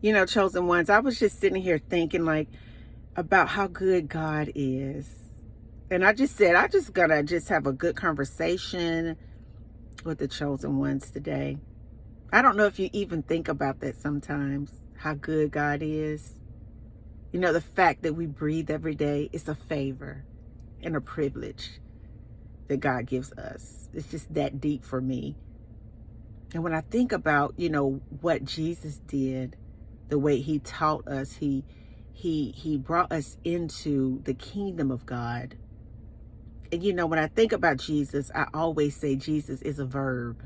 Chosen ones, I was just sitting here thinking about how good God is. And I just said, I just gonna have a good conversation with the chosen ones today. I don't know if you even think about that sometimes, how good God is. The fact that we breathe every day is a favor and a privilege that God gives us. It's just that deep for me. And when I think about, what Jesus did, the way he taught us, he brought us into the kingdom of God. And when I think about Jesus, I always say Jesus is a verb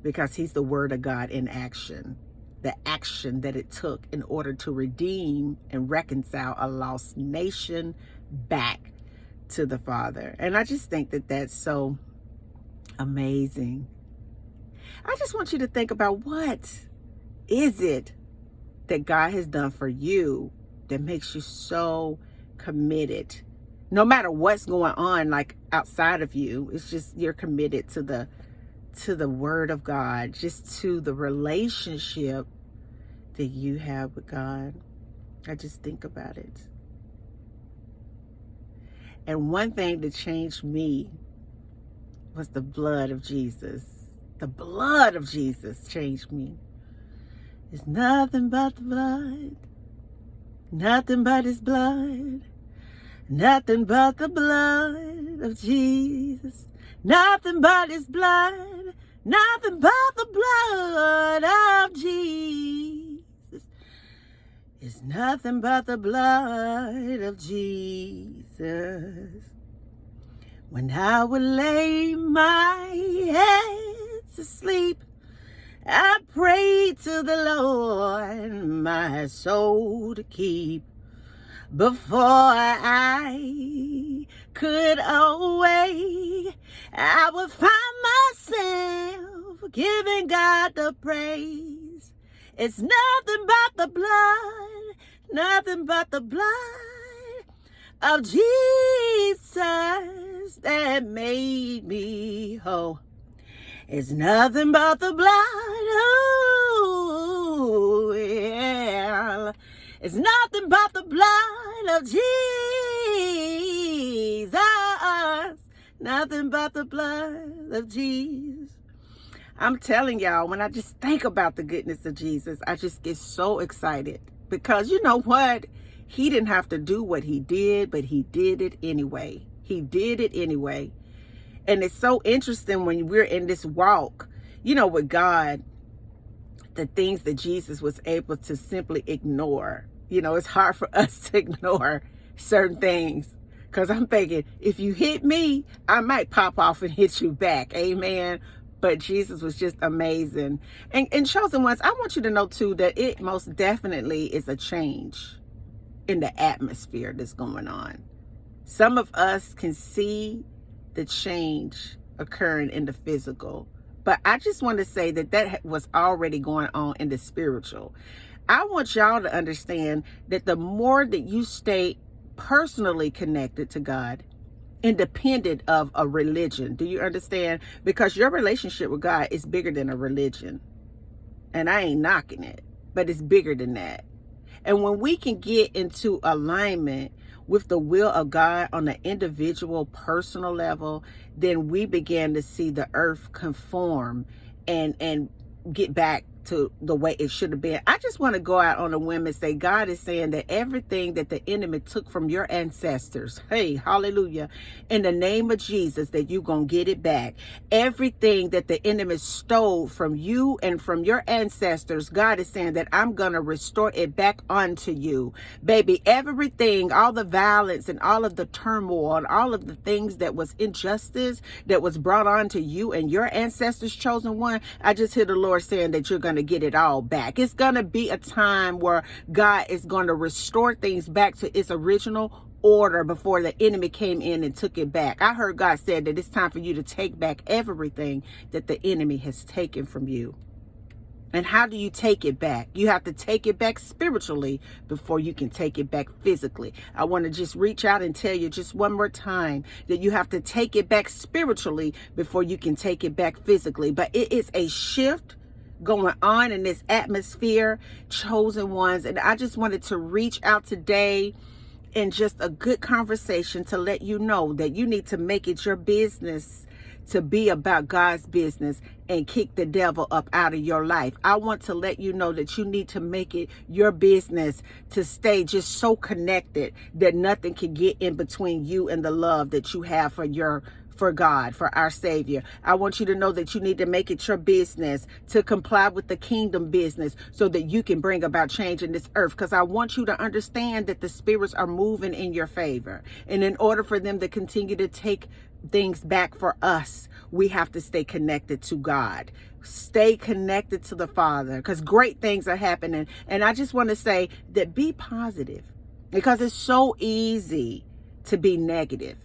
because he's the word of God in action. The action that it took in order to redeem and reconcile a lost nation back to the Father. And I just think that that's so amazing. I just want you to think about, what is it that God has done for you that makes you so committed? No matter what's going on, outside of you, it's just you're committed to the word of God, just to the relationship that you have with God. I just think about it. And one thing that changed me was the blood of Jesus. The blood of Jesus changed me. It's nothing but the blood, nothing but his blood, nothing but the blood of Jesus, nothing but his blood, nothing but the blood of Jesus. It's nothing but the blood of Jesus. When I would lay my head to sleep, I prayed to the Lord my soul to keep. Before I could awake, I would find myself giving God the praise. It's nothing but the blood, nothing but the blood of Jesus that made me whole. It's nothing but the blood, oh, yeah. It's nothing but the blood of Jesus. Nothing but the blood of Jesus. I'm telling y'all, when I just think about the goodness of Jesus, I just get so excited. Because you know what? He didn't have to do what he did, but he did it anyway. He did it anyway. And it's so interesting when we're in this walk, with God, the things that Jesus was able to simply ignore. It's hard for us to ignore certain things. Because I'm thinking, if you hit me, I might pop off and hit you back. Amen. But Jesus was just amazing. And chosen ones, I want you to know too that it most definitely is a change in the atmosphere that's going on. Some of us can see the change occurring in the physical, but I just want to say that was already going on in the spiritual. I want y'all to understand that the more that you stay personally connected to God, independent of a religion, do you understand? Because your relationship with God is bigger than a religion. And I ain't knocking it, but it's bigger than that. And when we can get into alignment with the will of God on an individual, personal level, then we began to see the earth conform and get back to the way it should have been. I just want to go out on a whim and say, God is saying that everything that the enemy took from your ancestors, hey, hallelujah, in the name of Jesus, that you're going to get it back. Everything that the enemy stole from you and from your ancestors, God is saying that I'm going to restore it back onto you. Baby, everything, all the violence and all of the turmoil and all of the things that was injustice that was brought on to you and your ancestors, chosen one, I just hear the Lord saying that you're going to get it all back. It's going to be a time where God is going to restore things back to its original order before the enemy came in and took it back. I heard God said that it's time for you to take back everything that the enemy has taken from you. And how do you take it back? You have to take it back spiritually before you can take it back physically. I want to just reach out and tell you just one more time that you have to take it back spiritually before you can take it back physically. But it is a shift going on in this atmosphere, chosen ones. And I just wanted to reach out today in just a good conversation to let you know that you need to make it your business to be about God's business and kick the devil up out of your life. I want to let you know that you need to make it your business to stay just so connected that nothing can get in between you and the love that you have for God, for our Savior. I want you to know that you need to make it your business to comply with the kingdom business so that you can bring about change in this earth. Because I want you to understand that the spirits are moving in your favor. And in order for them to continue to take things back for us, we have to stay connected to God. Stay connected to the Father, because great things are happening. And I just want to say that be positive, because it's so easy to be negative.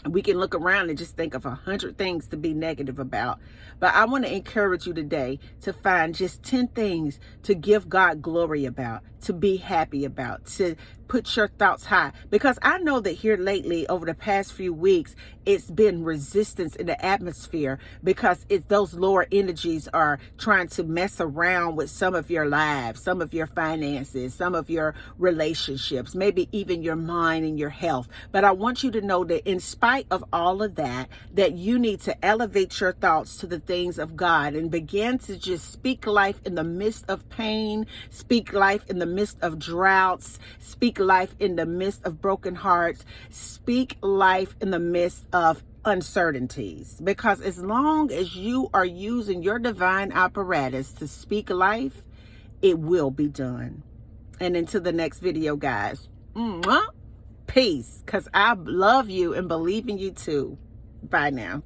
We can look around and just think of 100 things to be negative about. But I want to encourage you today to find just 10 things to give God glory about, to be happy about, to put your thoughts high. Because I know that here lately, over the past few weeks, it's been resistance in the atmosphere because those lower energies are trying to mess around with some of your lives, some of your finances, some of your relationships, maybe even your mind and your health. But I want you to know that in spite of all of that, that you need to elevate your thoughts to the things of God and begin to just speak life in the midst of pain, speak life in the midst of droughts, speak life in the midst of broken hearts, speak life in the midst of uncertainties. Because as long as you are using your divine apparatus to speak life, it will be done. And until the next video, guys, peace, because I love you and believe in you too. Bye now.